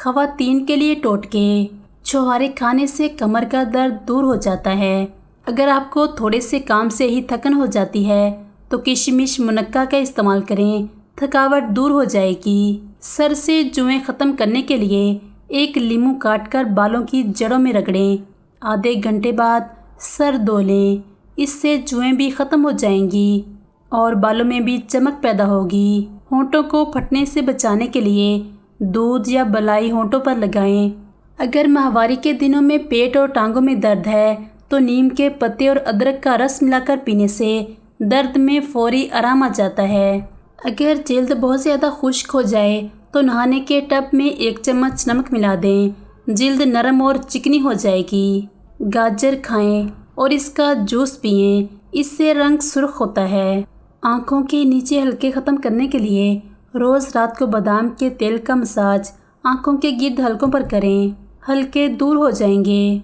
خواتین کے لیے ٹوٹکے۔ چھوہارے کھانے سے کمر کا درد دور ہو جاتا ہے۔ اگر آپ کو تھوڑے سے کام سے ہی تھکن ہو جاتی ہے تو کشمش منقع کا استعمال کریں، تھکاوٹ دور ہو جائے گی۔ سر سے جوئیں ختم کرنے کے لیے ایک لیموں کاٹ کر بالوں کی جڑوں میں رگڑیں۔ آدھے گھنٹے بعد سر دھو لیں، اس سے جوئیں بھی ختم ہو جائیں گی اور بالوں میں بھی چمک پیدا ہوگی۔ ہونٹوں کو پھٹنے سے بچانے کے لیے دودھ یا بلائی ہونٹوں پر لگائیں۔ اگر ماہواری کے دنوں میں پیٹ اور ٹانگوں میں درد ہے تو نیم کے پتے اور ادرک کا رس ملا کر پینے سے درد میں فوری آرام آ جاتا ہے۔ اگر جلد بہت زیادہ خشک ہو جائے تو نہانے کے ٹب میں 1 چمچ نمک ملا دیں، جلد نرم اور چکنی ہو جائے گی۔ گاجر کھائیں اور اس کا جوس پئیں، اس سے رنگ سرخ ہوتا ہے۔ آنکھوں کے نیچے ہلکے ختم کرنے کے لیے روز رات کو بادام کے تیل کا مساج آنکھوں کے گرد حلقوں پر کریں، ہلکے دور ہو جائیں گے۔